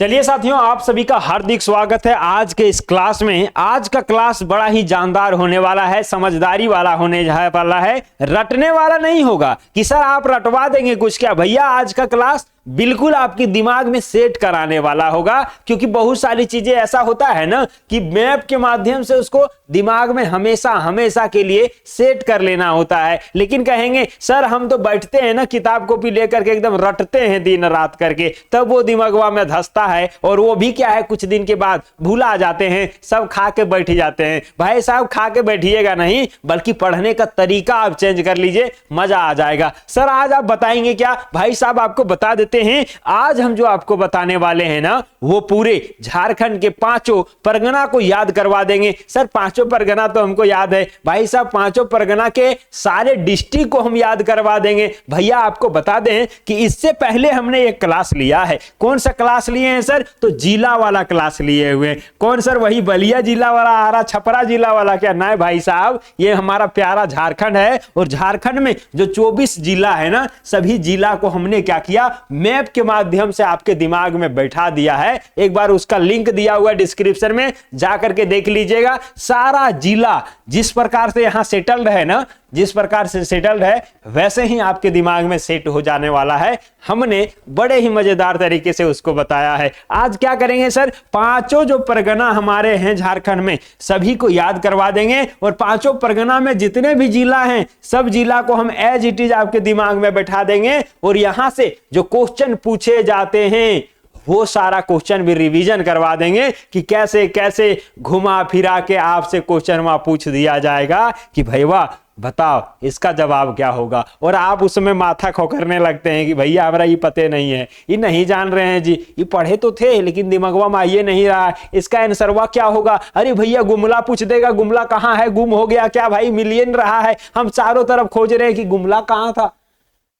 चलिए साथियों, आप सभी का हार्दिक स्वागत है आज के इस क्लास में। आज का क्लास बड़ा ही जानदार होने वाला है, समझदारी वाला होने वाला है, रटने वाला नहीं होगा कि सर आप रटवा देंगे कुछ। क्या भैया, आज का क्लास बिल्कुल आपके दिमाग में सेट कराने वाला होगा, क्योंकि बहुत सारी चीजें ऐसा होता है ना कि मैप के माध्यम से उसको दिमाग में हमेशा हमेशा के लिए सेट कर लेना होता है। लेकिन कहेंगे सर हम तो बैठते हैं ना किताब कॉपी लेकर के एकदम रटते हैं दिन रात करके, तब वो दिमागवा में धंसता है और वो भी क्या है कुछ दिन के बाद भूला जाते हैं, सब खा के बैठ जाते हैं। भाई साहब, खा के बैठिएगा नहीं, बल्कि पढ़ने का तरीका आप चेंज कर लीजिए, मजा आ जाएगा। सर आज आप बताएंगे क्या? भाई साहब आपको बता देते हैं, आज हम जो आपको बताने वाले हैं ना वो पूरे झारखंड के पांचों परगना को याद करवा देंगे। सर पांचों परगना तो हमको याद है, भाई साहब पांचों परगना के सारे डिस्ट्रिक्ट को हम याद करवा देंगे। भैया आपको बता दें कि इससे पहले हमने एक क्लास लिया है। कौन सा क्लास लिए हैं सर? तो जिला वाला क्लास लिए हुए। कौन सर? वही बलिया जिला वाला, आरा छपरा जिला वाला? क्या नहीं भाई साहब, ये हमारा प्यारा झारखंड है और झारखंड में जो 24 जिला है ना, सभी जिला को हमने क्या किया, मैप के माध्यम से आपके दिमाग में बैठा दिया है। एक बार उसका लिंक दिया हुआ डिस्क्रिप्शन में, जाकर के देख लीजिएगा। सारा जिला जिस प्रकार से यहां सेटल्ड है ना, जिस प्रकार से सेटल्ड है वैसे ही आपके दिमाग में सेट हो जाने वाला है। हमने बड़े ही मजेदार तरीके से उसको बताया है। आज क्या करेंगे सर, पांचों जो परगना हमारे हैं झारखंड में सभी को याद करवा देंगे और पांचों परगना में जितने भी जिला हैं सब जिला को हम एज इट इज आपके दिमाग में बैठा देंगे और यहां से जो क्वेश्चन पूछे जाते हैं वो सारा क्वेश्चन भी रिवीजन करवा देंगे कि कैसे कैसे घुमा फिरा के आपसे क्वेश्चन वहां पूछ दिया जाएगा कि भैया बताओ इसका जवाब क्या होगा, और आप उसमें माथा खोकरने लगते हैं कि भैया हमारा ये पते नहीं है, ये नहीं जान रहे हैं जी, ये पढ़े तो थे लेकिन दिमागवा में आइए नहीं रहा है, इसका आंसरवा क्या होगा? अरे भैया गुमला पूछ देगा, गुमला कहाँ है, गुम हो गया क्या भाई, मिलियन रहा है, हम चारों तरफ खोज रहे हैं कि गुमला कहाँ था।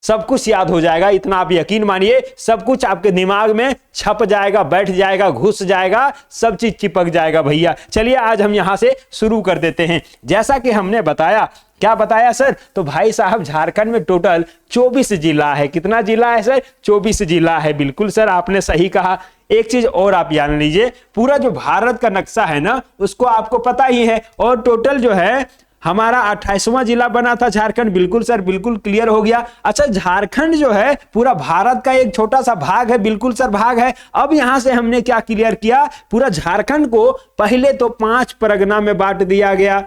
सब कुछ याद हो जाएगा, इतना आप यकीन मानिए, सब कुछ आपके दिमाग में छप जाएगा, बैठ जाएगा, घुस जाएगा, सब चीज चिपक जाएगा भैया। चलिए आज हम यहां से शुरू कर देते हैं। जैसा कि हमने बताया, क्या बताया सर? तो भाई साहब झारखंड में टोटल 24 जिला है। कितना जिला है सर? 24 जिला है। बिल्कुल सर आपने सही कहा। एक चीज और आप जान लीजिए, पूरा जो भारत का नक्शा है ना उसको आपको पता ही है, और टोटल जो है हमारा 28वां जिला बना था झारखंड। बिल्कुल सर, बिल्कुल क्लियर हो गया। अच्छा, झारखंड जो है पूरा भारत का एक छोटा सा भाग है। बिल्कुल सर भाग है। अब यहां से हमने क्या क्लियर किया, पूरा झारखंड को पहले तो 5 परगना में बांट दिया गया।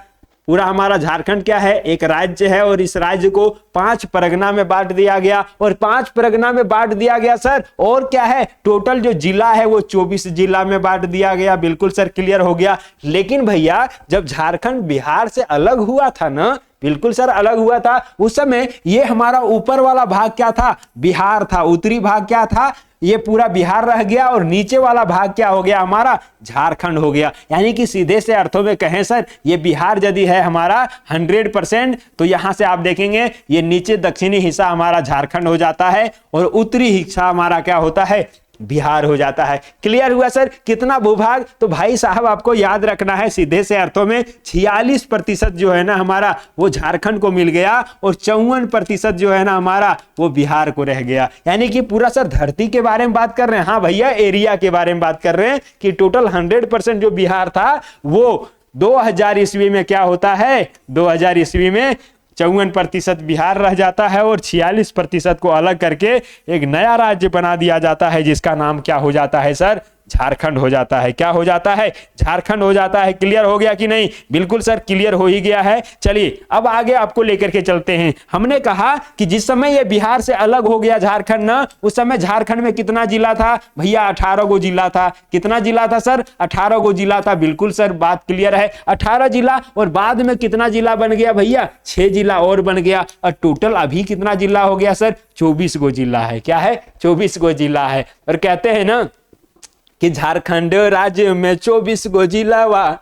पूरा हमारा झारखंड क्या है, एक राज्य है और इस राज्य को 5 परगना में बांट दिया गया, और 5 परगना में बांट दिया गया सर। और क्या है, टोटल जो जिला है वो 24 जिला में बांट दिया गया। बिल्कुल सर क्लियर हो गया। लेकिन भैया जब झारखंड बिहार से अलग हुआ था ना, बिल्कुल सर अलग हुआ था, उस समय ये हमारा ऊपर वाला भाग क्या था, बिहार था। उत्तरी भाग क्या था, ये पूरा बिहार रह गया, और नीचे वाला भाग क्या हो गया, हमारा झारखंड हो गया। यानी कि सीधे से अर्थों में कहें सर, ये बिहार यदि है हमारा 100%, तो यहां से आप देखेंगे ये नीचे दक्षिणी हिस्सा हमारा झारखंड हो जाता है और उत्तरी हिस्सा हमारा क्या होता है, बिहार हो जाता है। क्लियर हुआ सर? कितना भूभाग? तो भाई साहब आपको याद रखना है, सीधे से अर्थों में 46% जो है ना हमारा वो झारखंड को मिल गया, और 54% जो है ना हमारा वो बिहार को रह गया। यानी कि पूरा सर धरती के बारे में बात कर रहे हैं। हाँ भैया, एरिया के बारे में बात कर रहे हैं कि टोटल 100% जो बिहार था वो 2000 ईस्वी में क्या होता है, 2000 ईस्वी में 54% बिहार रह जाता है और 46% को अलग करके एक नया राज्य बना दिया जाता है, जिसका नाम क्या हो जाता है सर, झारखंड हो जाता है। क्या हो जाता है? झारखंड हो जाता है। क्लियर हो गया कि नहीं? बिल्कुल सर क्लियर हो ही गया है। चलिए अब आगे आपको लेकर के चलते हैं। हमने कहा कि जिस समय ये बिहार से अलग हो गया झारखंड ना, उस समय झारखंड में कितना जिला था भैया? 18 गो जिला था। कितना जिला था सर? 18 गो जिला था। बिल्कुल सर बात क्लियर है, 18 जिला। और बाद में कितना जिला बन गया भैया? 6 जिला और बन गया, और टोटल अभी कितना जिला हो गया सर? 24 गो जिला है। क्या है? 24 गो जिला है। और कहते हैं ना कि झारखंड राज्य में 24 गो जिलावा,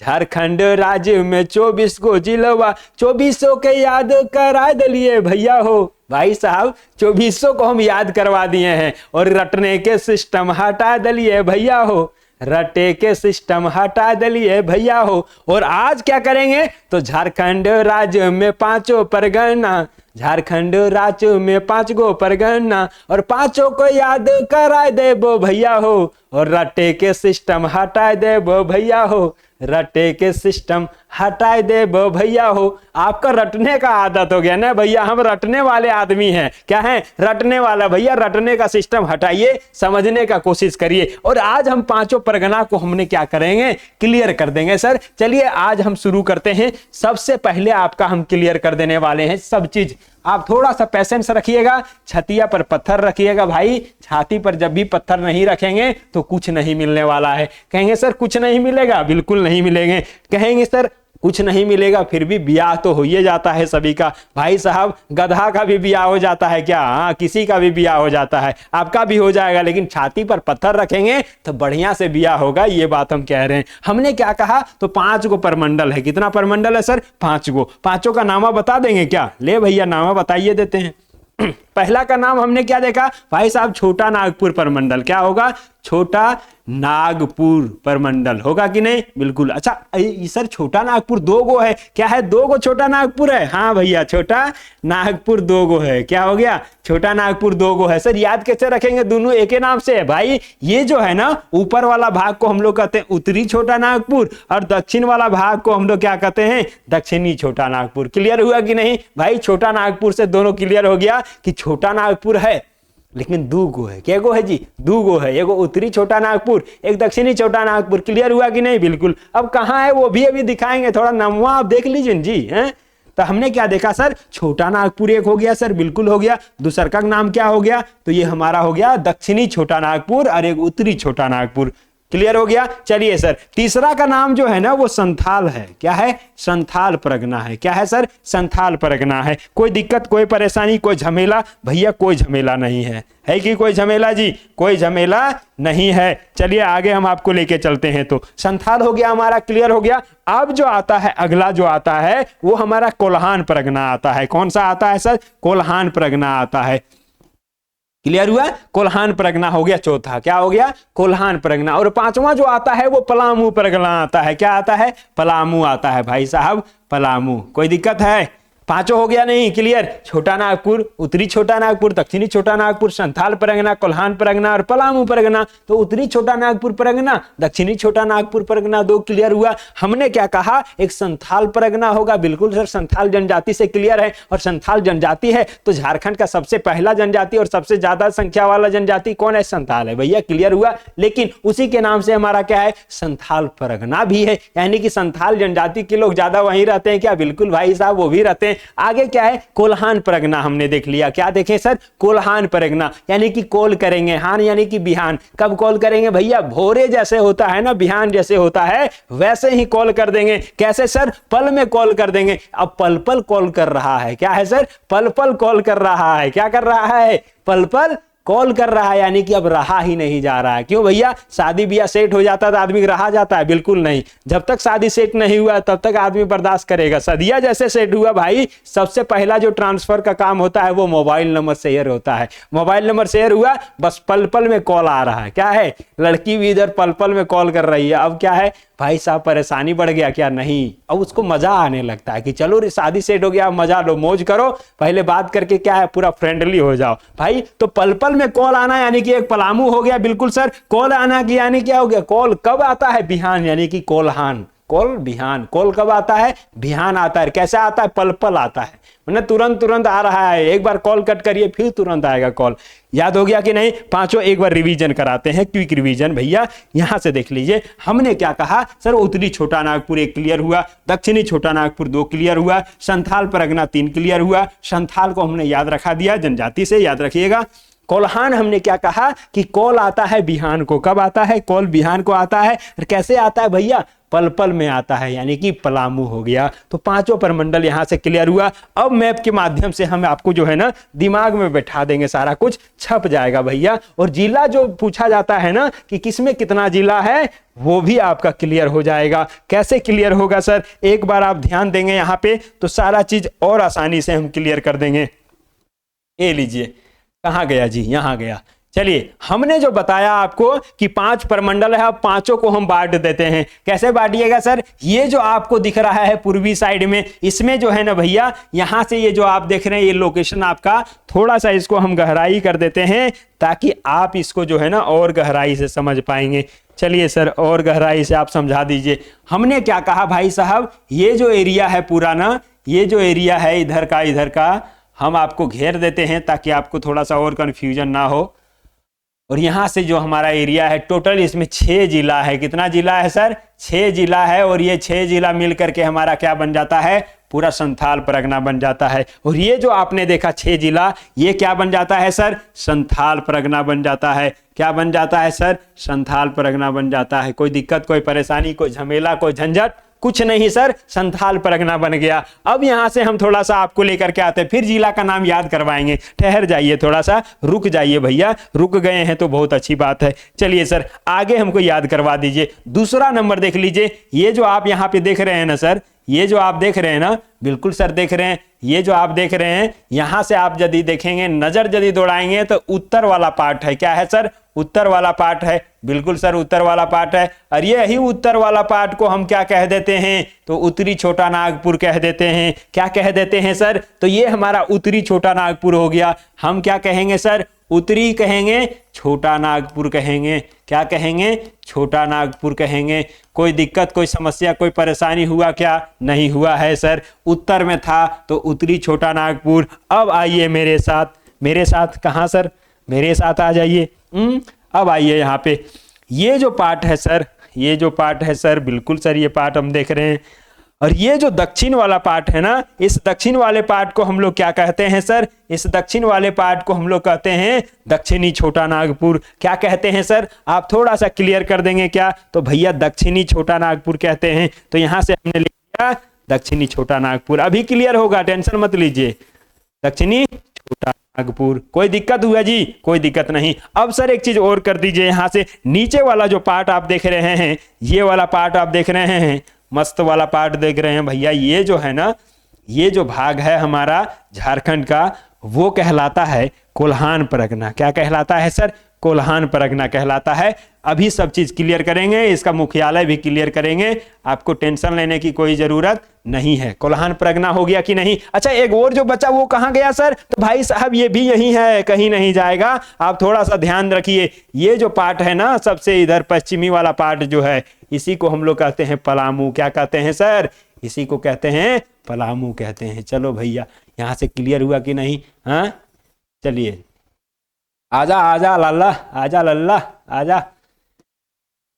झारखंड राज्य में 24 गो जिलावा, 2400 के याद करा दिलिए भैया हो। भाई साहब 2400 को हम याद करवा दिए हैं, और रटने के सिस्टम हटा दिलिए भैया हो, रटे के सिस्टम हटा दिलिए भैया हो। और आज क्या करेंगे, तो झारखंड राज्य में 5 परगना, झारखंड राज्य में 5 गो परगना, और 5 को याद करा देबो भैया हो। और रटे के सिस्टम हटाए दे वो भैया हो, रटे के सिस्टम हटाए दे वो भैया हो। आपका रटने का आदत हो गया ना भैया, हम रटने वाले आदमी हैं। क्या है? रटने वाला। भैया रटने का सिस्टम हटाइए, समझने का कोशिश करिए। और आज हम पांचों परगना को हमने क्या करेंगे? क्लियर कर देंगे सर। चलिए आज हम शुरू करते हैं। सबसे पहले आपका हम क्लियर कर देने वाले हैं सब चीज। आप थोड़ा सा पेशेंस रखिएगा, छतिया पर पत्थर रखिएगा भाई। छाती पर जब भी पत्थर नहीं रखेंगे तो कुछ नहीं मिलने वाला है। कहेंगे सर कुछ नहीं मिलेगा, बिल्कुल नहीं मिलेंगे। कहेंगे सर कुछ नहीं मिलेगा, फिर भी ब्याह तो हो ही जाता है सभी का। भाई साहब गधा का भी ब्याह हो जाता है क्या? हाँ, किसी का भी ब्याह हो जाता है, आपका भी हो जाएगा। लेकिन छाती पर पत्थर रखेंगे तो बढ़िया से ब्याह होगा, ये बात हम कह रहे हैं। हमने क्या कहा? तो 5 गो परमंडल है। कितना परमंडल है सर? 5 गो। पांचों का नामा बता देंगे क्या? ले भैया नामा बताइए देते हैं। पहला का नाम हमने क्या देखा भाई साहब? छोटा नागपुर परमंडल। क्या होगा? छोटा नागपुर परमंडल होगा कि नहीं? बिल्कुल। अच्छा सर छोटा नागपुर 2 गो है। क्या है? 2 गो छोटा नागपुर है। हाँ भैया छोटा नागपुर 2 गो है। क्या हो गया? छोटा नागपुर 2 गो है। सर याद कैसे रखेंगे? दोनों एक ही नाम से है भाई। ये जो है ना ऊपर वाला भाग को हम लोग कहते हैं उत्तरी छोटा नागपुर, और दक्षिण वाला भाग को हम लोग क्या कहते हैं? दक्षिणी छोटा नागपुर। क्लियर हुआ कि नहीं भाई? छोटा नागपुर से दोनों क्लियर हो गया कि छोटा नागपुर है, लेकिन 2 गो है। क्या गो है जी? 2 गो है। एक उत्तरी छोटा नागपुर, एक दक्षिणी छोटा नागपुर। क्लियर हुआ कि नहीं? बिल्कुल। अब कहाँ है वो भी अभी दिखाएंगे, थोड़ा नमवा आप देख लीजिए जी। हैं तो हमने क्या देखा सर? छोटा नागपुर एक हो गया सर, बिल्कुल हो गया। दूसरा का नाम क्या हो गया? तो ये हमारा हो गया दक्षिणी छोटा नागपुर और एक उत्तरी छोटा नागपुर। क्लियर हो गया। चलिए सर तीसरा का नाम जो है ना वो संथाल है। क्या है? संथाल परगना है। क्या है सर? संथाल परगना है। कोई दिक्कत, कोई परेशानी, कोई झमेला? भैया कोई झमेला नहीं है। है कि कोई झमेला जी? कोई झमेला नहीं है। चलिए आगे हम आपको लेके चलते हैं। तो संथाल हो गया हमारा, क्लियर हो गया। अब जो आता है अगला जो आता है वो हमारा कोल्हान परगना आता है। कौन सा आता है सर? कोल्हान परगना आता है। क्लियर हुआ? कोल्हान परगना हो गया चौथा। क्या हो गया? कोल्हान परगना। और 5वां जो आता है वो पलामू परगना आता है। क्या आता है? पलामू आता है भाई साहब, पलामू। कोई दिक्कत है? 5 हो गया नहीं? क्लियर। छोटा नागपुर, उत्तरी छोटा नागपुर, दक्षिणी छोटा नागपुर, संथाल परगना, कोल्हान परगना और पलामू परगना। तो उत्तरी छोटा नागपुर परगना, दक्षिणी छोटा नागपुर परगना 2 क्लियर हुआ। हमने क्या कहा? एक संथाल परगना होगा। बिल्कुल सर, संथाल जनजाति से क्लियर है। और संथाल जनजाति है तो झारखंड का सबसे पहला जनजाति और सबसे ज्यादा संख्या वाला जनजाति कौन है? संथाल है भैया। क्लियर हुआ। लेकिन उसी के नाम से हमारा क्या है? संथाल परगना भी है, यानी कि संथाल जनजाति के लोग ज्यादा वहीं रहते हैं। क्या? बिल्कुल भाई साहब वो भी रहते हैं। आगे क्या है? कोल्हान परगना हमने देख लिया। क्या देखें सर? कोल्हान परगना, यानी कि कॉल करेंगे। हान यानी कि बिहान। कब कॉल करेंगे भैया? भोरे जैसे होता है ना, बिहान जैसे होता है वैसे ही कॉल कर देंगे। कैसे सर? पल में कॉल कर देंगे। अब पल पल कॉल कर रहा है। क्या है सर? पल पल कॉल कर रहा है। क्या कर रहा है? पल पल कॉल कर रहा है, यानी कि अब रहा ही नहीं जा रहा है। क्यों भैया? शादी ब्याह सेट हो जाता है तो आदमी रहा जाता है? बिल्कुल नहीं। जब तक शादी सेट नहीं हुआ तब तक आदमी बर्दाश्त करेगा। सदिया जैसे सेट हुआ भाई, सबसे पहला जो ट्रांसफर का काम होता है वो मोबाइल नंबर शेयर होता है। मोबाइल नंबर शेयर हुआ, बस पल पल में कॉल आ रहा है। क्या है? लड़की भी इधर पल पल में कॉल कर रही है। अब क्या है भाई साहब? परेशानी बढ़ गया क्या? नहीं। अब उसको मजा आने लगता है कि चलो शादी सेट हो गया, मजा लो, मौज करो। पहले बात करके क्या है पूरा फ्रेंडली हो जाओ भाई। तो पल पल में कॉल आना यानी कि एक पलामू हो गया। बिल्कुल सर। कॉल आना की यानी क्या हो गया? कॉल कब आता है? बिहान, यानी कि कोल्हान। कॉल बिहान। कॉल कब आता है? बिहान आता है। कैसे आता है? पल पल आता है, मतलब तुरंत तुरंत आ रहा है। एक बार कॉल कट करिए फिर तुरंत आएगा कॉल। याद हो गया कि नहीं? पांचों एक बार रिवीजन कराते हैं, क्विक रिवीजन भैया। यहां से देख लीजिए हमने क्या कहा सर? उत्तरी छोटा नागपुर 1 क्लियर हुआ, दक्षिणी छोटा नागपुर 2 क्लियर हुआ, संथाल परगना 3 क्लियर हुआ। संथाल को हमने याद रखा दिया, जनजाति से याद रखिएगा। कोल्हान हमने क्या कहा कि कॉल आता है बिहान को। कब आता है? कॉल बिहान को आता है। और कैसे आता है भैया? पल पल में आता है, यानी कि पलामू हो गया। तो पांचों परमंडल यहां से क्लियर हुआ। अब मैप के माध्यम से हम आपको जो है ना दिमाग में बैठा देंगे, सारा कुछ छप जाएगा भैया। और जिला जो पूछा जाता है ना कि किसमें कितना जिला है, वो भी आपका क्लियर हो जाएगा। कैसे क्लियर होगा सर? एक बार आप ध्यान देंगे यहां पे तो सारा चीज और आसानी से हम क्लियर कर देंगे। ये लीजिए, कहां गया जी? यहां गया। चलिए, हमने जो बताया आपको कि 5 प्रमंडल है, अब पांचों को हम बांट देते हैं। कैसे बांटिएगा सर? ये जो आपको दिख रहा है पूर्वी साइड में, इसमें जो है ना भैया, यहां से ये जो आप देख रहे हैं ये लोकेशन आपका, थोड़ा सा इसको हम गहराई कर देते हैं ताकि आप इसको जो है ना और गहराई से समझ पाएंगे। चलिए सर, और गहराई से आप समझा दीजिए। हमने क्या कहा भाई साहब, ये जो एरिया है पूरा ना, ये जो एरिया है इधर का हम आपको घेर देते हैं ताकि आपको थोड़ा सा और कंफ्यूजन ना हो। और यहां से जो हमारा एरिया है टोटल, इसमें 6 जिला है। कितना जिला है सर? 6 जिला है। और ये 6 जिला मिलकर के हमारा क्या बन जाता है? पूरा संथाल परगना बन जाता है। और ये जो आपने देखा 6 जिला, ये क्या बन जाता है सर? संथाल परगना बन जाता है। क्या बन जाता है सर? संथाल परगना बन जाता है। कोई दिक्कत, कोई परेशानी, कोई झमेला, कोई झंझट कुछ नहीं सर, संथाल परगना बन गया। अब यहां से हम थोड़ा सा आपको लेकर के आते हैं, फिर जिला का नाम याद करवाएंगे। ठहर जाइए, थोड़ा सा रुक जाइए भैया, रुक गए हैं तो बहुत अच्छी बात है। चलिए सर, आगे हमको याद करवा दीजिए। दूसरा नंबर देख लीजिए, ये जो आप यहां पे देख रहे हैं ना सर, ये जो आप देख रहे हैं ना, बिल्कुल सर देख रहे हैं, ये जो आप देख रहे हैं, यहां से आप यदि देखेंगे, नजर यदि दौड़ाएंगे तो उत्तर वाला पार्ट है। क्या है सर? उत्तर वाला पार्ट है। बिल्कुल सर, उत्तर वाला पार्ट है। और ये ही उत्तर वाला पार्ट को हम क्या कह देते हैं? तो उत्तरी छोटा नागपुर कह देते हैं। क्या कह देते हैं सर? तो ये हमारा उत्तरी छोटा नागपुर हो गया। हम क्या कहेंगे सर? उत्तरी कहेंगे, छोटा नागपुर कहेंगे। क्या कहेंगे? छोटा नागपुर कहेंगे। कोई दिक्कत, कोई समस्या, कोई परेशानी हुआ क्या? नहीं हुआ है सर। उत्तर में था तो उत्तरी छोटा नागपुर। अब आइए मेरे साथ, मेरे साथ कहाँ सर? मेरे साथ आ जाइए। अब आइए यहाँ पे, ये जो पार्ट है सर, ये जो पार्ट है सर, बिल्कुल सर ये पार्ट हम देख रहे हैं। और ये जो दक्षिण वाला पार्ट है ना, इस दक्षिण वाले पार्ट को हम लोग क्या कहते हैं सर? इस दक्षिण वाले पार्ट को हम लोग कहते हैं दक्षिणी छोटा नागपुर। क्या कहते हैं सर? आप थोड़ा सा क्लियर कर देंगे क्या? तो भैया दक्षिणी छोटा नागपुर कहते हैं। तो यहां से हमने लिख दिया दक्षिणी छोटा नागपुर। अभी क्लियर होगा, टेंशन मत लीजिए। दक्षिणी छोटा नागपुर। कोई दिक्कत हुआ जी? कोई दिक्कत नहीं। अब सर एक चीज और कर दीजिए, यहां से नीचे वाला जो पार्ट आप देख रहे हैं, ये वाला पार्ट आप देख रहे हैं, मस्त वाला पार्ट देख रहे हैं भैया, ये जो है ना, ये जो भाग है हमारा झारखंड का, वो कहलाता है कोल्हान परगना। क्या कहलाता है सर? कोल्हान परगना कहलाता है। अभी सब चीज क्लियर करेंगे, इसका मुख्यालय भी क्लियर करेंगे, आपको टेंशन लेने की कोई जरूरत नहीं है। कोल्हान परगना हो गया कि नहीं? अच्छा, एक और जो बचा वो कहां गया सर? तो भाई साहब ये भी यही है, कहीं नहीं जाएगा। आप थोड़ा सा ध्यान रखिए, ये जो पार्ट है ना, सबसे इधर पश्चिमी वाला पार्ट जो है, इसी को हम लोग कहते हैं पलामू। क्या कहते हैं सर? इसी को कहते हैं पलामू कहते हैं। चलो भैया, यहां से क्लियर हुआ कि नहीं? हाँ, चलिए, आजा आजा लल्ला, आजा लल्ला, आजा।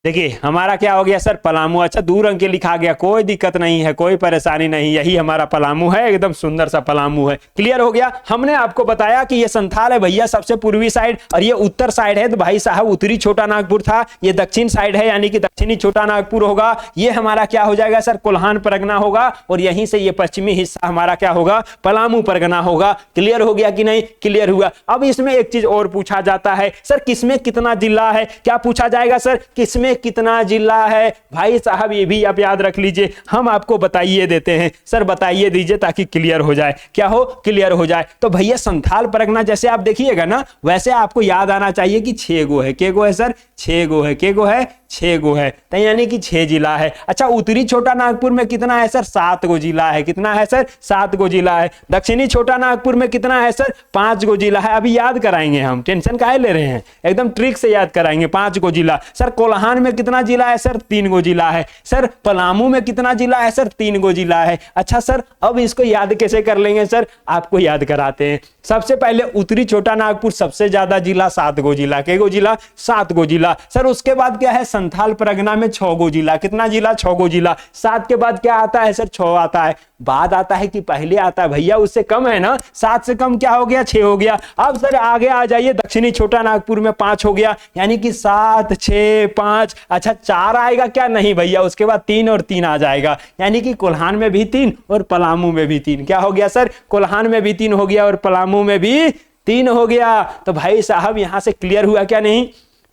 देखिए हमारा क्या हो गया सर? पलामू। अच्छा, दूर अंक लिखा गया, कोई दिक्कत नहीं है, कोई परेशानी नहीं, यही हमारा पलामू है, एकदम सुंदर सा पलामू है। क्लियर हो गया? हमने आपको बताया कि ये संथाल है भैया सबसे पूर्वी साइड, और ये उत्तर साइड है तो भाई साहब उत्तरी छोटा नागपुर था। ये दक्षिण साइड है यानी कि दक्षिणी छोटा नागपुर होगा। ये हमारा क्या हो जाएगा सर? कोल्हान परगना होगा। और यहीं से ये पश्चिमी हिस्सा हमारा क्या होगा? पलामू परगना होगा। क्लियर हो गया कि नहीं? क्लियर हुआ। अब इसमें एक चीज और पूछा जाता है, सर किसमें कितना जिला है? क्या पूछा जाएगा सर? किसमें कितना जिला है? भाई साहब ये भी आप याद रख लीजिए, हम आपको बताइए देते हैं। सर बताइए दीजिए ताकि क्लियर हो जाए। क्या हो? क्लियर हो जाए। तो भैया संथाल परगना जैसे आप देखिएगा ना, वैसे आपको याद आना चाहिए कि 6 गो है। के गो है सर? 6 गो है। के गो है? 6 गो है। तो यानी कि 6 जिला है। अच्छा, उत्तरी छोटा नागपुर में कितना है सर? 7 गो जिला है। कितना है सर? 7 गो जिला है। दक्षिणी छोटा नागपुर में कितना है सर? 5 गो जिला है। अभी याद कराएंगे हम, टेंशन काहे ले रहे हैं, एकदम ट्रिक से याद कराएंगे। 5 गो जिला। सर कोल्हान में कितना जिला है सर? 3 गो जिला है। सर पलामू में कितना जिला है सर? 3 गो जिला है। अच्छा सर, अब इसको याद कैसे कर लेंगे सर? आपको याद कराते हैं। सबसे पहले उत्तरी छोटा नागपुर सबसे ज्यादा जिला, 7 गो जिला। के गो जिला? 7 गो जिला। सर उसके बाद क्या है? संथाल परगना में 6 गो जिला। कितना जिला? 6 गो जिला। 7 के बाद क्या आता है सर? 6 आता है। बाद आता है कि पहले आता है? भैया उससे कम है ना, 7 से कम क्या हो गया? 6 हो गया। अब सर आगे आ जाइए, दक्षिणी छोटा नागपुर में 5 हो गया, यानी कि 7, 6, 5। अच्छा 4 आएगा क्या? नहीं भैया, उसके बाद 3 और 3 आ जाएगा, यानी कि कोल्हान में भी 3 और पलामू में भी 3। क्या हो गया सर? कोल्हान में भी 3 हो गया और पलामू में भी 3 हो गया। तो भाई साहब यहां से क्लियर हुआ क्या नहीं?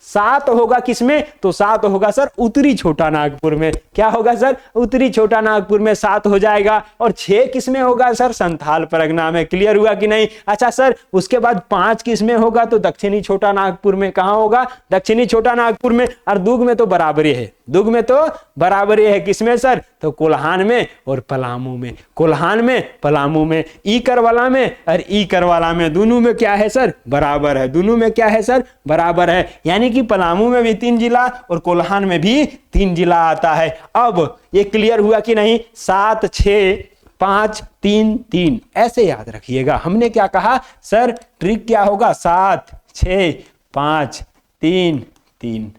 सात होगा किसमें, तो सात होगा सर उत्तरी छोटा नागपुर में। क्या होगा सर, उत्तरी छोटा नागपुर में सात हो जाएगा। और 6 किसमें होगा सर, संथाल परगना में। क्लियर हुआ कि नहीं। अच्छा सर, उसके बाद 5 किसमें होगा, तो दक्षिणी छोटा नागपुर में। कहां होगा, दक्षिणी छोटा नागपुर में। और दुग में तो बराबरी है, दुग में तो बराबरी है। किसमें सर, तो कोल्हान में और पलामू में। कोल्हान में, पलामू में। ई करवाला में और ई करवाला में, दोनों में क्या है सर, बराबर है। दोनों में क्या है सर, बराबर है। यानी कि पलामू में भी 3 जिला और कोल्हान में भी 3 जिला आता है। अब ये क्लियर हुआ कि नहीं। 7 6 5 3 3 ऐसे याद रखिएगा। हमने क्या कहा सर, ट्रिक क्या होगा, 7 6 5 3 3।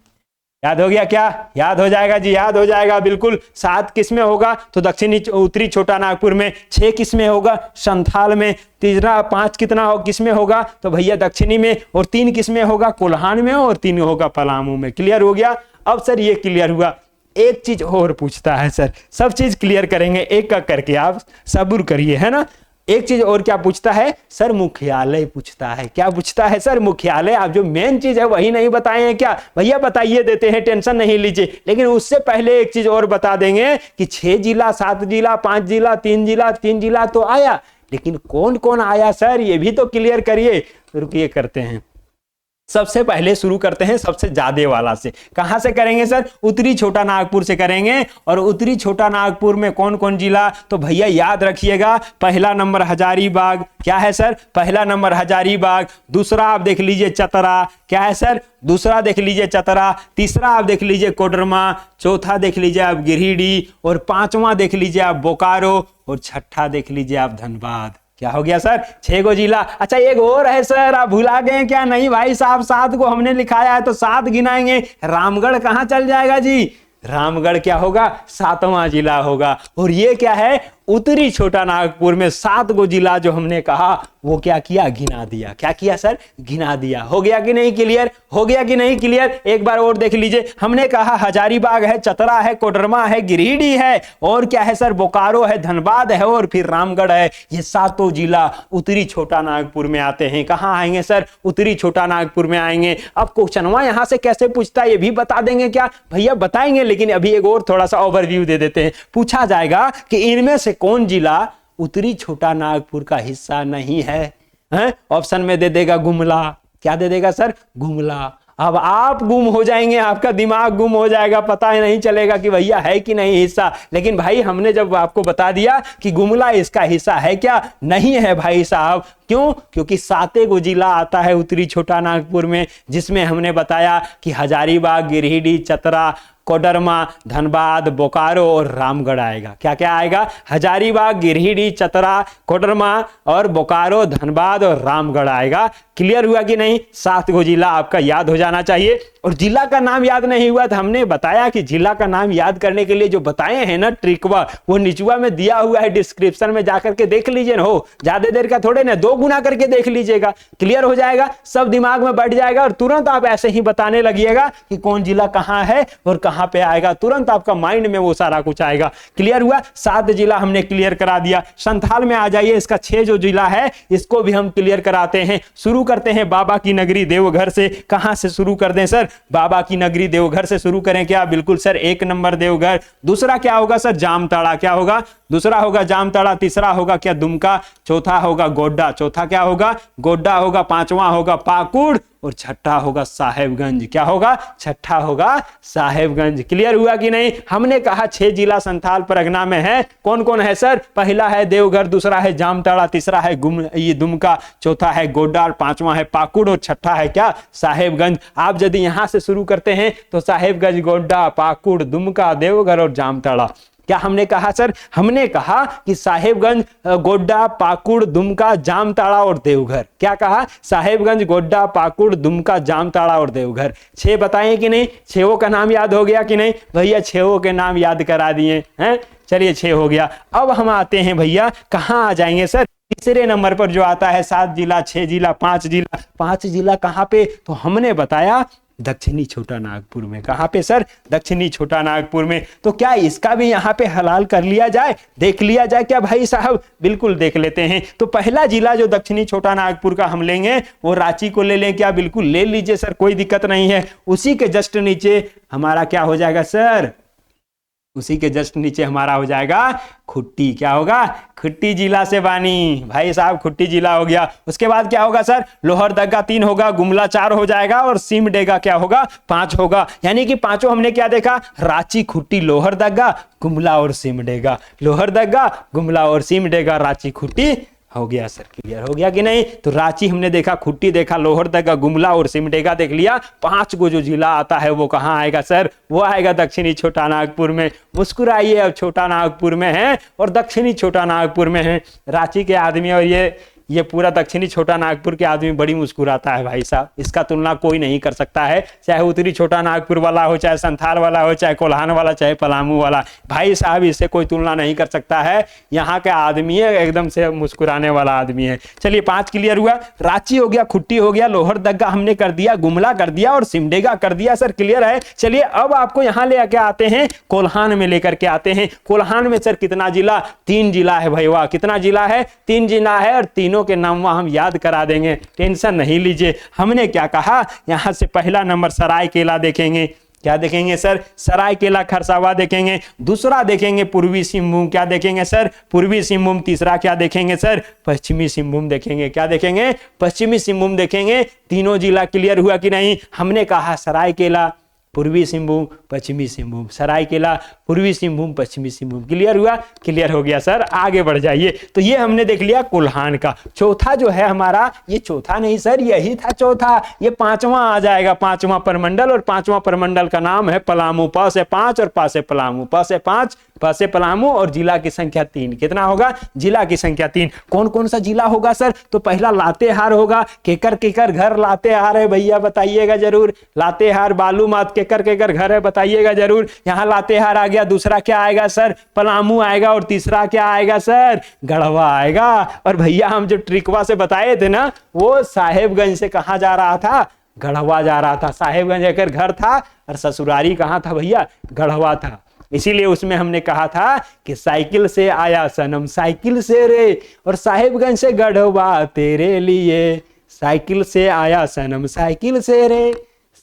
याद हो गया क्या, याद हो जाएगा जी, याद हो जाएगा बिल्कुल। 7 किसमें होगा, तो दक्षिणी उत्तरी छोटा नागपुर में। 6 किसमें होगा, संथाल में। तीसरा 5 कितना हो, किसमें होगा, तो भैया दक्षिणी में। और 3 किसमें होगा, कोल्हान में। और 3 होगा पलामू में। क्लियर हो गया। अब सर ये क्लियर हुआ। एक चीज और पूछता है सर, सब चीज क्लियर करेंगे एक एक करके, आप सब्र करिए, है ना। एक चीज और क्या पूछता है सर, मुख्यालय पूछता है। क्या पूछता है सर, मुख्यालय। आप जो मेन चीज है वही नहीं बताए हैं क्या, भैया बताइए देते हैं, टेंशन नहीं लीजिए। लेकिन उससे पहले एक चीज और बता देंगे कि 6 जिला 7 जिला 5 जिला 3 जिला 3 जिला तो आया, लेकिन कौन कौन आया सर, ये भी तो क्लियर करिए। रुकिए करते हैं। सबसे पहले शुरू करते हैं सबसे ज्यादा वाला से। कहां से करेंगे सर, उत्तरी छोटा नागपुर से करेंगे। और उत्तरी छोटा नागपुर में कौन कौन जिला, तो भैया याद रखिएगा। पहला नंबर हजारीबाग। क्या है सर, पहला नंबर हजारीबाग। दूसरा आप देख लीजिए चतरा। क्या है सर, दूसरा देख लीजिए चतरा। तीसरा आप देख लीजिए कोडरमा। चौथा देख लीजिए आप गिरिडीह। और 5वां देख लीजिए आप बोकारो। और छठा देख लीजिए आप धनबाद। क्या हो गया सर, 6 गो जिला। अच्छा एक और है सर, आप भुला गए क्या, नहीं भाई साहब 7 को हमने लिखाया है तो 7 गिनाएंगे। रामगढ़ कहां चल जाएगा जी, रामगढ़ क्या होगा, 7वां जिला होगा। और ये क्या है, उत्तरी छोटा नागपुर में 7 गो जिला जो हमने कहा वो क्या किया, गिना दिया। क्या किया सर, गिना दिया। हो गया कि नहीं क्लियर, हो गया कि नहीं क्लियर। एक बार और देख लीजिए। हमने कहा हजारीबाग है, चतरा है, कोडरमा है, गिरिडीह है, और क्या है सर, बोकारो है, धनबाद है, और फिर रामगढ़ है। ये 7 जिला उत्तरी छोटा नागपुर में आते हैं। कहां आएंगे सर, उत्तरी छोटा नागपुर में आएंगे। अब क्वेश्चनवा यहां से कैसे पूछता है ये भी बता देंगे क्या, भैया बताएंगे, लेकिन अभी एक और थोड़ा सा ओवरव्यू दे देते हैं। पूछा जाएगा कि इनमें से कौन जिला उत्तरी छोटा नागपुर का हिस्सा नहीं है, ऑप्शन में दे देगा गुमला। क्या दे देगा सर, गुमला। अब आप गुम हो जाएंगे, आपका दिमाग गुम हो जाएगा, पता ही नहीं चलेगा कि भैया है कि नहीं हिस्सा। लेकिन भाई हमने जब आपको बता दिया कि गुमला इसका हिस्सा है, क्या नहीं है भाई साहब। क्यों, क्योंकि 7 गो जिला आता है उत्तरी छोटा नागपुर में, जिसमें हमने बताया कि हजारीबाग, गिरिडीह, चतरा, कोडरमा, धनबाद, बोकारो और रामगढ़ आएगा। क्या क्या आएगा, हजारीबाग, गिरिडीह, चतरा, कोडरमा और बोकारो, धनबाद और रामगढ़ आएगा। क्लियर हुआ कि नहीं। 7 गो जिला आपका याद हो जाना चाहिए। और जिला का नाम याद नहीं हुआ तो हमने बताया कि जिला का नाम याद करने के लिए जो बताए हैं ना ट्रिकवा, वो निचवा में दिया हुआ है, डिस्क्रिप्शन में जाकर के देख लीजिए ना। हो ज्यादा देर का थोड़े ना, 2 गुना करके देख लीजिएगा, क्लियर हो जाएगा, सब दिमाग में बैठ जाएगा। और तुरंत आप ऐसे ही बताने लगिएगा कि कौन जिला कहां है और कहां पे आएगा, तुरंत आपका माइंड में वो सारा कुछ आएगा। क्लियर हुआ, 7 जिला हमने क्लियर करा दिया। संथाल में आ जाइए, इसका 6 जो जिला है इसको भी हम क्लियर कराते हैं। शुरू करते हैं बाबा की नगरी देवघर से। कहां से शुरू कर दें सर, बाबा की नगरी देवघर से शुरू करें क्या, बिल्कुल सर, 1 नंबर देवघर। दूसरा क्या होगा सर, जामताड़ा। क्या होगा, दूसरा होगा जामताड़ा। तीसरा होगा क्या, दुमका। चौथा होगा गोड्डा। चौथा क्या होगा, गोड्डा होगा। 5वां होगा पाकुड़। और छठा होगा साहेबगंज। क्या होगा, छठा होगा साहेबगंज। क्लियर हुआ कि नहीं। हमने कहा 6 जिला संथाल परगना में है। कौन कौन है सर, पहला है देवघर, दूसरा है जामताड़ा, तीसरा है ये दुमका, चौथा है गोड्डा, 5वां है पाकुड़ और छठा है क्या, साहेबगंज। आप यदि यहां से शुरू करते हैं तो साहेबगंज, गोड्डा, पाकुड़, दुमका, देवघर और जामताड़ा। क्या हमने कहा सर, हमने कहा कि साहेबगंज, गोड्डा, पाकुड़, दुमका, जामताड़ा और देवघर। क्या कहा, साहेबगंज, गोड्डा, पाकुड़, दुमका, जामताड़ा और देवघर। 6 बताएं कि नहीं, 6 का नाम याद हो गया कि नहीं, भैया 6 के नाम याद करा दिए हैं। चलिए 6 हो गया। अब हम आते हैं भैया, कहां आ जाएंगे सर, तीसरे नंबर पर जो आता है 7 जिला, 6 जिला, 5 जिला। 5 जिला कहाँ पे? तो हमने बताया दक्षिणी छोटा नागपुर में। कहाँ पे सर? दक्षिणी छोटा नागपुर में। तो क्या इसका भी यहाँ पे हलाल कर लिया जाए, देख लिया जाए क्या भाई साहब? बिल्कुल देख लेते हैं। तो पहला जिला जो दक्षिणी छोटा नागपुर का हम लेंगे वो रांची को ले लें क्या? बिल्कुल ले लीजिए सर, कोई दिक्कत नहीं है। उसी के जस्ट नीचे हमारा क्या हो जाएगा सर? उसी के जस्ट नीचे हमारा हो जाएगा खुट्टी। क्या होगा? खुट्टी जिला से बानी। भाई साहब खुट्टी जिला हो गया। उसके बाद क्या होगा सर? लोहरदगा 3 होगा, गुमला 4 हो जाएगा और सिमडेगा क्या होगा? 5 होगा। यानी कि पांचों हमने क्या देखा? रांची, खुट्टी, लोहरदगा, गुमला और सिमडेगा। लोहरदगा, गुमला और सिमडेगा, रांची, खुट्टी। हो गया सर, क्लियर हो गया कि नहीं? तो रांची हमने देखा, खुट्टी देखा, लोहरदगा, गुमला और सिमडेगा देख लिया। 5 को जो जिला आता है वो कहाँ आएगा सर? वो आएगा दक्षिणी छोटा नागपुर में। मुस्कुराइए, अब छोटा नागपुर में है और दक्षिणी छोटा नागपुर में है। रांची के आदमी और ये पूरा दक्षिणी छोटा नागपुर के आदमी बड़ी मुस्कुराता है भाई साहब। इसका तुलना कोई नहीं कर सकता है, चाहे उत्तरी छोटा नागपुर वाला हो, चाहे संथाल वाला हो, चाहे कोल्हान वाला, चाहे पलामू वाला। भाई साहब इससे कोई तुलना नहीं कर सकता है। यहाँ का आदमी है एकदम से मुस्कुराने वाला आदमी है। चलिए 5 क्लियर हुआ। रांची हो गया, खुट्टी हो गया, लोहरदगा हमने कर दिया, गुमला कर दिया और सिमडेगा कर दिया सर, क्लियर है। चलिए अब आपको यहाँ ले आके आते हैं, कोल्हान में लेकर के आते हैं। कोल्हान में सर कितना जिला? 3 जिला है भाई। वाह, कितना जिला है? 3 जिला है और तीनों के नाम हम याद करा देंगे, टेंशन नहीं लीजिए। हमने क्या कहा? यहां से पहला नंबर सरायकेला देखेंगे। क्या देखेंगे सर? सरायकेला खरसावा देखेंगे। दूसरा देखेंगे पूर्वी सिंहभूम। क्या देखेंगे सर? पूर्वी सिंहभूम। तीसरा क्या देखेंगे सर? पश्चिमी सिंहभूम देखेंगे। क्या देखेंगे? पश्चिमी सिंहभूम देखेंगे। तीनों जिला क्लियर हुआ कि नहीं? हमने कहा सरायकेला, पूर्वी सिंहभूम, पश्चिमी सिंहभूम, सरायकेला, पूर्वी सिंहभूम, पश्चिमी सिंहभूम। क्लियर हुआ? क्लियर हो गया सर, आगे बढ़ जाइए। तो ये हमने देख लिया कोल्हान का। चौथा जो है हमारा, ये चौथा नहीं सर, यही था चौथा। ये 5वां आ जाएगा, 5वां परमंडल। और 5वां परमंडल का नाम है पलामू। प से 5 और प से पलामू। प से 5, प से पलामू और जिला की संख्या 3। कितना होगा? जिला की संख्या 3। कौन कौन सा जिला होगा सर? तो पहला लातेहार होगा। केकर केकर घर लातेहार है भैया, बताइएगा जरूर। लातेहार, बालूमाथ, केकर केकर घर है, बताइएगा जरूर। यहाँ लातेहार आ गया। दूसरा क्या आएगा सर? पलामू आएगा। और तीसरा क्या आएगा सर? गढ़वा आएगा। और भैया हम जो ट्रिकवा से बताए थे ना, वो साहेबगंज से कहाँ जा रहा था? गढ़वा जा रहा था। साहेबगंज एक घर था और ससुरारी कहाँ था भैया? गढ़वा था। इसीलिए उसमें हमने कहा था कि साइकिल से आया सनम साइकिल से रे, और साहेबगंज से गढ़वा तेरे लिए। साइकिल से आया सनम साइकिल से रे,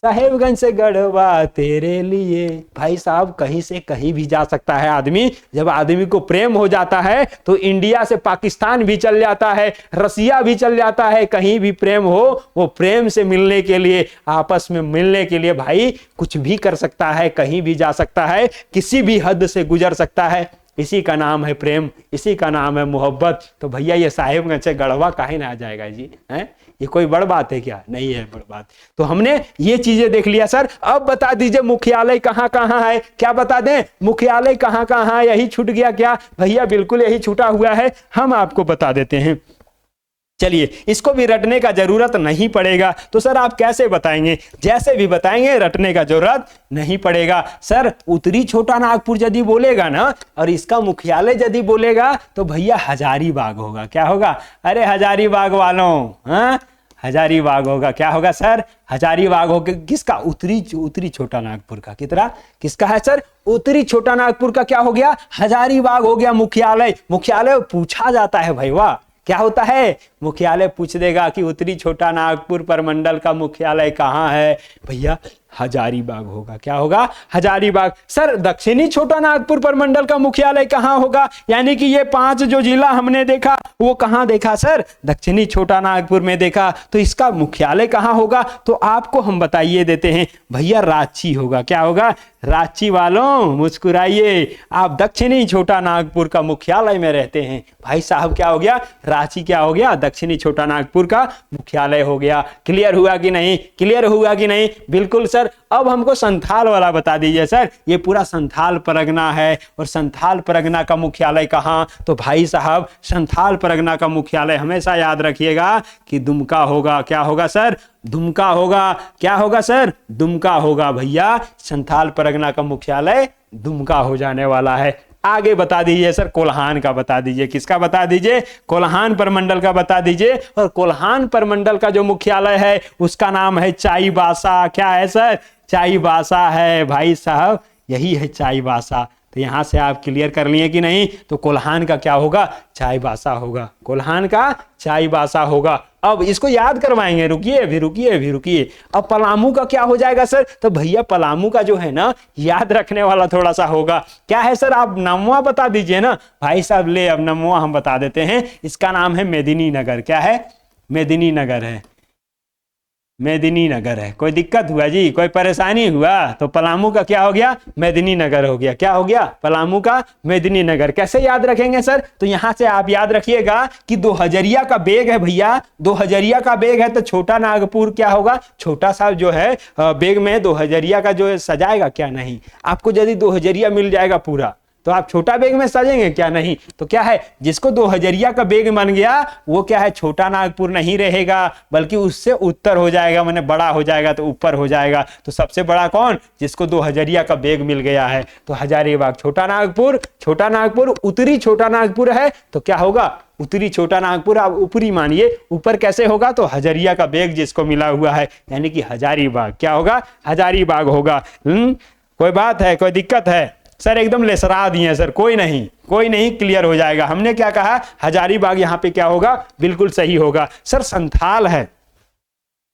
साहेबगंज से गढ़वा तेरे लिए। भाई साहब कहीं से कहीं भी जा सकता है आदमी। जब आदमी को प्रेम हो जाता है तो इंडिया से पाकिस्तान भी चल जाता है, रसिया भी चल जाता है। कहीं भी प्रेम हो, वो प्रेम से मिलने के लिए, आपस में मिलने के लिए भाई कुछ भी कर सकता है, कहीं भी जा सकता है, किसी भी हद से गुजर सकता है। इसी का नाम है प्रेम, इसी का नाम है मोहब्बत। तो भैया ये साहेबगंज से गढ़वा काहे ना आ जाएगा जी? हैं? ये कोई बड़ बात है क्या? नहीं है बड़ बात। तो हमने ये चीजें देख लिया सर। अब बता दीजिए मुख्यालय कहाँ कहाँ है? क्या बता दें? मुख्यालय कहाँ कहाँ है? यही छूट गया क्या भैया? बिल्कुल यही छूटा हुआ है, हम आपको बता देते हैं। चलिए इसको भी रटने का जरूरत नहीं पड़ेगा। तो सर आप कैसे बताएंगे? जैसे भी बताएंगे, रटने का जरूरत नहीं पड़ेगा। सर उत्तरी छोटा नागपुर यदि बोलेगा ना और इसका मुख्यालय यदि बोलेगा तो भैया हजारीबाग होगा। क्या होगा? अरे हजारीबाग वालों, हाँ हजारीबाग होगा। क्या होगा सर? हजारीबाग होगा। किसका? उत्तरी छोटा नागपुर का। कितना? किसका है सर? उत्तरी छोटा नागपुर का क्या हो गया? हजारीबाग हो गया मुख्यालय। मुख्यालय पूछा जाता है भाई, वाह क्या होता है? मुख्यालय पूछ देगा कि उत्तरी छोटा नागपुर परमंडल का मुख्यालय कहाँ है? भैया हजारीबाग होगा। क्या होगा? हजारीबाग। सर दक्षिणी छोटा नागपुर परमंडल का मुख्यालय कहाँ होगा? यानी कि ये 5 जो जिला हमने देखा वो कहाँ देखा सर? दक्षिणी छोटा नागपुर में देखा। तो इसका मुख्यालय कहाँ होगा? तो आपको हम बताइए देते हैं भैया, रांची होगा। क्या होगा? रांची वालों मुस्कुराइए, आप दक्षिणी छोटा नागपुर का मुख्यालय में रहते हैं। भाई साहब क्या हो गया? रांची क्या हो गया? दक्षिणी छोटा नागपुर का मुख्यालय हो गया। क्लियर हुआ कि नहीं? क्लियर हुआ कि नहीं? बिल्कुल सर। अब हमको संथाल वाला बता दीजिए सर। ये पूरा संथाल परगना है और संथाल परगना का मुख्यालय कहाँ? तो भाई साहब संथाल परगना का मुख्यालय हमेशा याद रखिएगा कि दुमका होगा। क्या होगा सर? दुमका होगा। क्या होगा सर? दुमका होगा। भैया संथाल परगना का मुख्यालय दुमका हो जाने वाला है। आगे बता दीजिए सर, कोल्हान का बता दीजिए। किसका बता दीजिए? कोल्हान प्रमंडल का बता दीजिए। और कोल्हान प्रमंडल का जो मुख्यालय है उसका नाम है चाईबासा। क्या है सर? चाईबासा है भाई साहब, यही है चाईबासा। तो यहां से आप क्लियर कर लिए कि नहीं? तो कोल्हान का क्या होगा? चाईबासा होगा। कोल्हान का चाईबासा होगा। अब इसको याद करवाएंगे, रुकिए रुकिए। अब पलामू का क्या हो जाएगा सर? तो भैया पलामू का जो है ना, याद रखने वाला थोड़ा सा होगा। क्या है सर? आप नमवा बता दीजिए ना भाई साहब। ले, अब नमवा हम बता देते हैं। इसका नाम है मेदिनीनगर। क्या है? मेदिनीनगर है। मेदिनीनगर है। कोई दिक्कत हुआ जी? कोई परेशानी हुआ? तो पलामू का क्या हो गया? मेदिनीनगर हो गया। क्या हो गया? पलामू का मेदिनीनगर। कैसे याद रखेंगे सर? तो यहां से आप याद रखिएगा कि 2000 का बेग है भैया, 2000 का बेग है तो छोटा नागपुर क्या होगा? छोटा सा जो है बेग में 2000 का जो है सजाएगा क्या? नहीं। आपको यदि 2000 मिल जाएगा पूरा तो आप छोटा बेग में सजेंगे क्या? नहीं। तो क्या है, जिसको 2000 का बेग बन गया वो क्या है? छोटा नागपुर नहीं रहेगा, बल्कि उससे उत्तर हो जाएगा, माने बड़ा हो जाएगा, तो ऊपर हो जाएगा। तो सबसे बड़ा कौन? जिसको 2000 का बेग मिल गया है। तो हजारीबाग छोटा नागपुर, छोटा नागपुर उत्तरी छोटा नागपुर है। तो क्या होगा? उत्तरी छोटा नागपुर। आप ऊपरी मानिए, ऊपर कैसे होगा? तो 1000 का बेग जिसको मिला हुआ है, यानी कि हजारीबाग। क्या होगा? हजारीबाग होगा। कोई बात है? कोई दिक्कत है? सर एकदम लेसरा दिए सर। कोई नहीं, क्लियर हो जाएगा। हमने क्या कहा? हजारीबाग यहां पे क्या होगा? बिल्कुल सही होगा। सर संथाल है।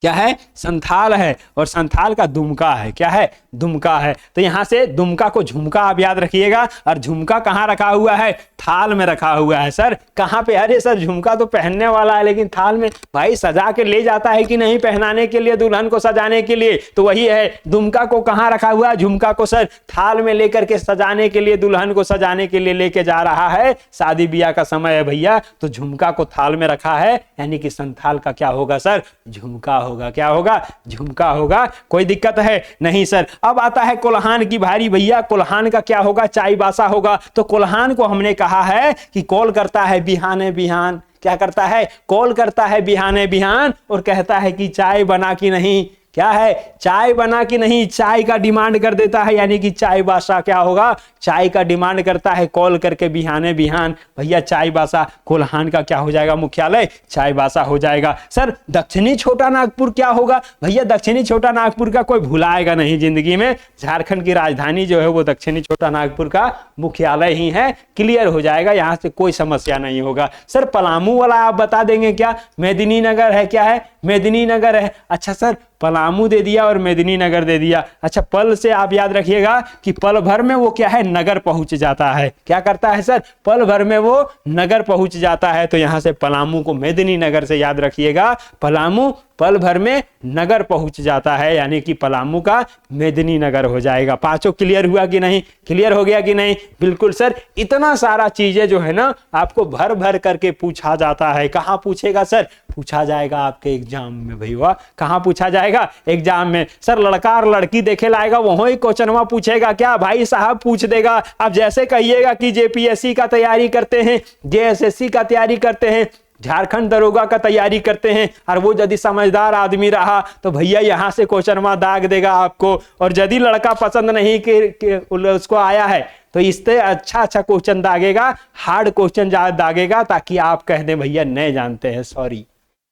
क्या है? संथाल है। और संथाल का दुमका है। क्या है? दुमका है। तो यहां से दुमका को झुमका आप याद रखिएगा। और झुमका कहां रखा हुआ है? थाल में रखा हुआ है। सर कहां पे? अरे सर झुमका तो पहनने वाला है, लेकिन थाल में भाई सजा के ले जाता है कि नहीं पहनाने के लिए, दुल्हन को सजाने के लिए? तो वही है। दुमका को कहां रखा हुआ है? झुमका को सर थाल में लेकर के सजाने के लिए, दुल्हन को सजाने के लिए लेके जा रहा है। शादी ब्याह का समय है भैया, तो झुमका को थाल में रखा है, यानी कि संथाल का क्या होगा सर? झुमका होगा। क्या होगा? झुमका होगा। कोई दिक्कत है? नहीं सर। अब आता है कोल्हान की भारी भैया। कोल्हान का क्या होगा? चाईबासा होगा। तो कोल्हान को हमने कहा है कि कॉल करता है बिहाने बिहान। क्या करता है? कॉल करता है बिहाने बिहान, और कहता है कि चाय बना कि नहीं। क्या है? चाय बना कि नहीं, चाय का डिमांड कर देता है, यानी कि चाईबासा क्या होगा? चाय का डिमांड करता है कॉल करके बिहाने बिहान। भैया चाईबासा कोल्हान का क्या हो जाएगा? मुख्यालय चाईबासा हो जाएगा। सर दक्षिणी छोटा नागपुर क्या होगा? भैया दक्षिणी छोटा नागपुर का कोई भुलाएगा नहीं जिंदगी में। झारखंड की राजधानी जो है वो दक्षिणी छोटा नागपुर का मुख्यालय ही है। क्लियर हो जाएगा, यहां से कोई समस्या नहीं होगा। सर पलामू वाला आप बता देंगे क्या? मेदिनीनगर है। क्या है? मेदिनीनगर है। अच्छा सर पलामू दे दिया और मेदिनीनगर दे दिया। अच्छा पल से आप याद रखिएगा कि पल भर में वो क्या है? नगर पहुंच जाता है। क्या करता है सर? पल भर में वो नगर पहुंच जाता है। तो यहां से पलामू को मेदिनीनगर से याद रखिएगा। पलामू पल भर में नगर पहुंच जाता है, यानी कि पलामू का मेदिनीनगर हो जाएगा। पांचों क्लियर हुआ कि नहीं? क्लियर हो गया कि नहीं? बिल्कुल सर। इतना सारा चीजें जो है ना आपको भर भर करके पूछा जाता है। कहां पूछेगा सर? पूछा जाएगा आपके एग्जाम में भैया। कहां पूछा जाएगा? एग्जाम में। सर लड़का और लड़की देखे लाएगा, वही क्वेश्चनवा पूछेगा क्या? भाई साहब पूछ देगा। आप जैसे कहिएगा कि जेपीएससी का तैयारी करते हैं, जेएसएससी का तैयारी करते हैं, झारखंड दरोगा का तैयारी करते हैं, और वो यदि समझदार आदमी रहा तो भैया यहां से क्वेश्चन दाग देगा आपको। और यदि लड़का पसंद नहीं कि उसको आया है तो इससे अच्छा क्वेश्चन दागेगा, हार्ड क्वेश्चन दागेगा, ताकि आप कह दें भैया नहीं जानते हैं,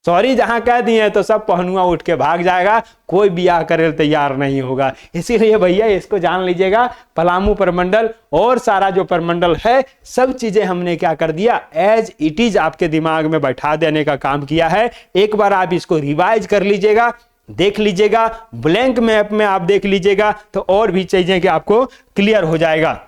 सॉरी जहां कह दिए तो सब पहनुआ उठ के भाग जाएगा, कोई ब्याह करे तैयार नहीं होगा। इसीलिए भैया इसको जान लीजिएगा। पलामू प्रमंडल और सारा जो प्रमंडल है सब चीजें हमने क्या कर दिया? एज इट इज आपके दिमाग में बैठा देने का काम किया है। एक बार आप इसको रिवाइज कर लीजिएगा, देख लीजिएगा, ब्लैंक मैप में आप देख लीजिएगा, तो और भी चीजें कि आपको क्लियर हो जाएगा।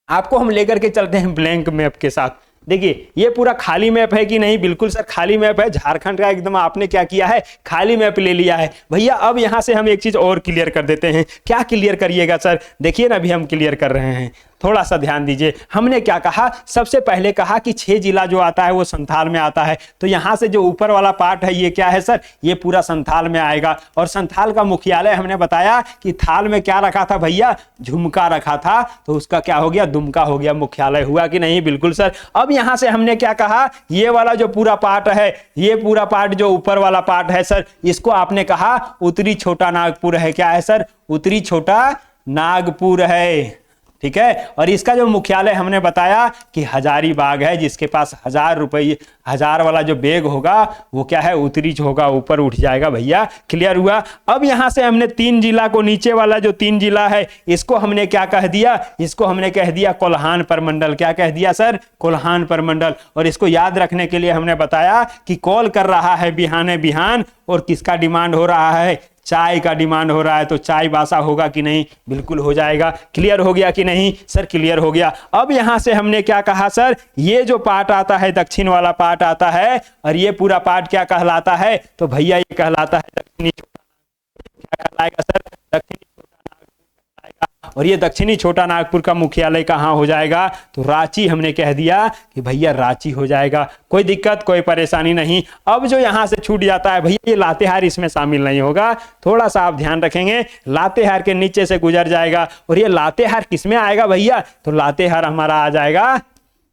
आपको हम लेकर के चलते हैं ब्लैंक मैप के साथ। देखिए ये पूरा खाली मैप है कि नहीं? बिल्कुल सर खाली मैप है। झारखंड का एकदम आपने क्या किया है? खाली मैप ले लिया है भैया। अब यहां से हम एक चीज और क्लियर कर देते हैं। क्या क्लियर करिएगा सर? देखिए ना अभी हम क्लियर कर रहे हैं, थोड़ा सा ध्यान दीजिए। हमने क्या कहा? सबसे पहले कहा कि 6 जिला जो आता है वो संथाल में आता है। तो यहां से जो ऊपर वाला पार्ट है ये क्या है सर? ये पूरा संथाल में आएगा। और संथाल का मुख्यालय हमने बताया कि थाल में क्या रखा था भैया? झुमका रखा था, तो उसका क्या हो गया? दुमका हो गया। मुख्यालय हुआ कि नहीं? बिल्कुल सर। अब यहां से हमने क्या कहा? ये वाला जो पूरा पार्ट है, ये पूरा पार्ट जो ऊपर वाला पार्ट है सर, इसको आपने कहा उत्तरी छोटा नागपुर है। क्या है सर? उत्तरी छोटा नागपुर है। ठीक है। और इसका जो मुख्यालय हमने बताया कि हजारीबाग है, जिसके पास 1000 रुपये 1000 वाला जो बैग होगा वो क्या है, उत्तरी होगा, ऊपर उठ जाएगा भैया। क्लियर हुआ। अब यहां से हमने 3 जिला को, नीचे वाला जो 3 जिला है इसको हमने क्या कह दिया, इसको हमने कह दिया कोल्हान परमंडल। क्या कह दिया सर, कोल्हान परमंडल। और इसको याद रखने के लिए हमने बताया कि कॉल कर रहा है बिहाने बिहान, और किसका डिमांड हो रहा है, चाय का डिमांड हो रहा है। तो चाय बासा होगा कि नहीं, बिल्कुल हो जाएगा। क्लियर हो गया कि नहीं सर, क्लियर हो गया। अब यहां से हमने क्या कहा सर, ये जो पार्ट आता है दक्षिण वाला पार्ट आता है, और ये पूरा पार्ट क्या कहलाता है, तो भैया ये कहलाता है दक्षिणी छोटा नागपुर। क्या कहलाएगा सर, दक्षिणी छोटा नागपुर कहलाएगा। और ये दक्षिणी छोटा नागपुर का मुख्यालय कहां हो जाएगा, तो रांची। हमने कह दिया कि भैया रांची हो जाएगा। कोई दिक्कत कोई परेशानी नहीं। अब जो यहां से छूट जाता है भैया, ये लातेहार इसमें शामिल नहीं होगा, थोड़ा सा आप ध्यान रखेंगे। लातेहार के नीचे से गुजर जाएगा, और ये लातेहार किसमें आएगा भैया, तो लातेहार हमारा आ जाएगा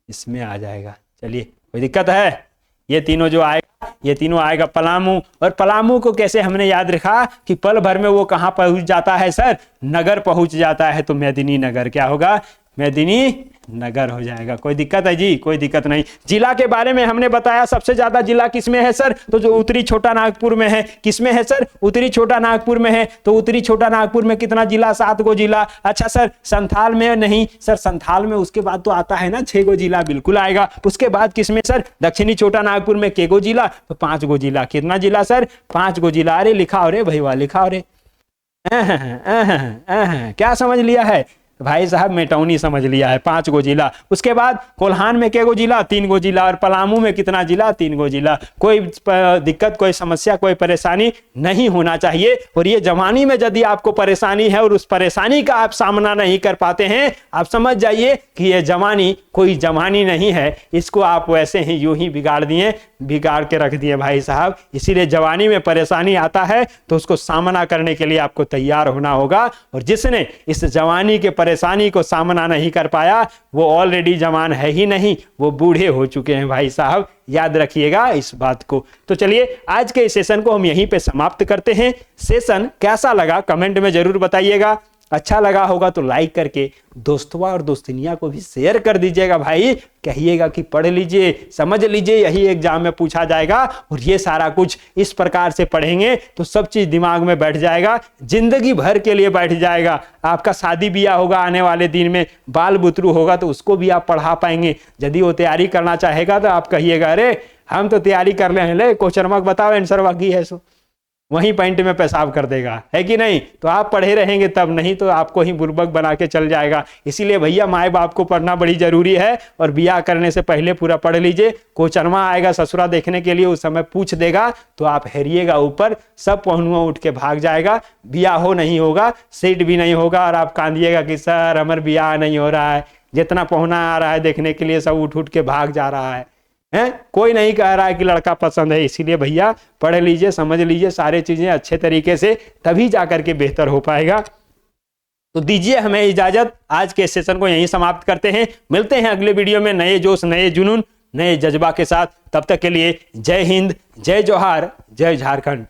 इसमें आ जाएगा। चलिए कोई दिक्कत है, ये तीनों जो आएगा ये तीनों आएगा पलामू। और पलामू को कैसे हमने याद रखा कि पल भर में वो कहां पहुंच जाता है सर, नगर पहुंच जाता है। तो मेदिनी नगर क्या होगा, मेदिनी नगर हो जाएगा। कोई दिक्कत है जी, कोई दिक्कत नहीं। जिला के बारे में हमने बताया सबसे ज्यादा जिला किसमें है सर, तो जो उत्तरी छोटा नागपुर में है। किसमें है सर, उत्तरी छोटा नागपुर में है। तो उत्तरी छोटा नागपुर में कितना जिला, 7 गो जिला। अच्छा सर संथाल में नहीं सर, संथाल में उसके बाद तो आता है ना 6 गो जिला, बिल्कुल आएगा। उसके बाद किसमें सर, दक्षिणी छोटा नागपुर में के गो जिला, तो 5 गो जिला। कितना जिला सर, 5 गो जिला। अरे लिखा हो रे भैया, लिखा हो रे। क्या समझ लिया है भाई साहब, मेटौनी समझ लिया है, 5 गो जिला। उसके बाद कोल्हान में के गो जिला, 3 गो जिला। और पलामू में कितना जिला, 3 गो जिला। कोई दिक्कत कोई समस्या कोई परेशानी नहीं होना चाहिए। और ये जवानी में यदि आपको परेशानी है और उस परेशानी का आप सामना नहीं कर पाते हैं, आप समझ जाइए कि ये जवानी कोई जवानी नहीं है, इसको आप वैसे ही यूं ही बिगाड़ दिए, बिगाड़ के रख दिए भाई साहब। इसीलिए जवानी में परेशानी आता है तो उसको सामना करने के लिए आपको तैयार होना होगा। और जिसने इस जवानी के परेशानी को सामना नहीं कर पाया वो ऑलरेडी जवान है ही नहीं, वो बूढ़े हो चुके हैं भाई साहब, याद रखिएगा इस बात को। तो चलिए आज के सेशन को हम यहीं पे समाप्त करते हैं। सेशन कैसा लगा कमेंट में जरूर बताइएगा। अच्छा लगा होगा तो लाइक करके दोस्तवा और दोस्तनिया को भी शेयर कर दीजिएगा भाई। कहिएगा कि पढ़ लीजिए, समझ लीजिए, यही एग्जाम में पूछा जाएगा। और ये सारा कुछ इस प्रकार से पढ़ेंगे तो सब चीज दिमाग में बैठ जाएगा, जिंदगी भर के लिए बैठ जाएगा। आपका शादी ब्याह होगा आने वाले दिन में, बाल बुतरू होगा तो उसको भी आप पढ़ा पाएंगे। यदि वो तैयारी करना चाहेगा तो आप कहिएगा अरे हम तो तैयारी कर रहे हैं, ले क्वेश्चन मार्क बताओ आंसर बाकी है, सो वहीं पॉइंट में पेशाब कर देगा, है कि नहीं। तो आप पढ़े रहेंगे तब, नहीं तो आपको ही बुर्बक बना के चल जाएगा। इसीलिए भैया माए बाप को पढ़ना बड़ी जरूरी है। और ब्याह करने से पहले पूरा पढ़ लीजिए। कोचरमा आएगा ससुरा देखने के लिए, उस समय पूछ देगा तो आप हेरिएगा ऊपर, सब पहुनुआ उठ के भाग जाएगा। ब्याह हो नहीं होगा, सीट भी नहीं होगा, और आप कांदिएगा कि सर हमारे ब्याह नहीं हो रहा है। जितना पहुना आ रहा है देखने के लिए सब उठ उठ के भाग जा रहा है। कोई नहीं कह रहा है कि लड़का पसंद है। इसीलिए भैया पढ़ लीजिए, समझ लीजिए सारी चीजें अच्छे तरीके से, तभी जाकर के बेहतर हो पाएगा। तो दीजिए हमें इजाजत, आज के सेशन को यहीं समाप्त करते हैं। मिलते हैं अगले वीडियो में नए जोश, नए जुनून, नए जज्बा के साथ। तब तक के लिए जय हिंद, जय जोहार, जय झारखंड।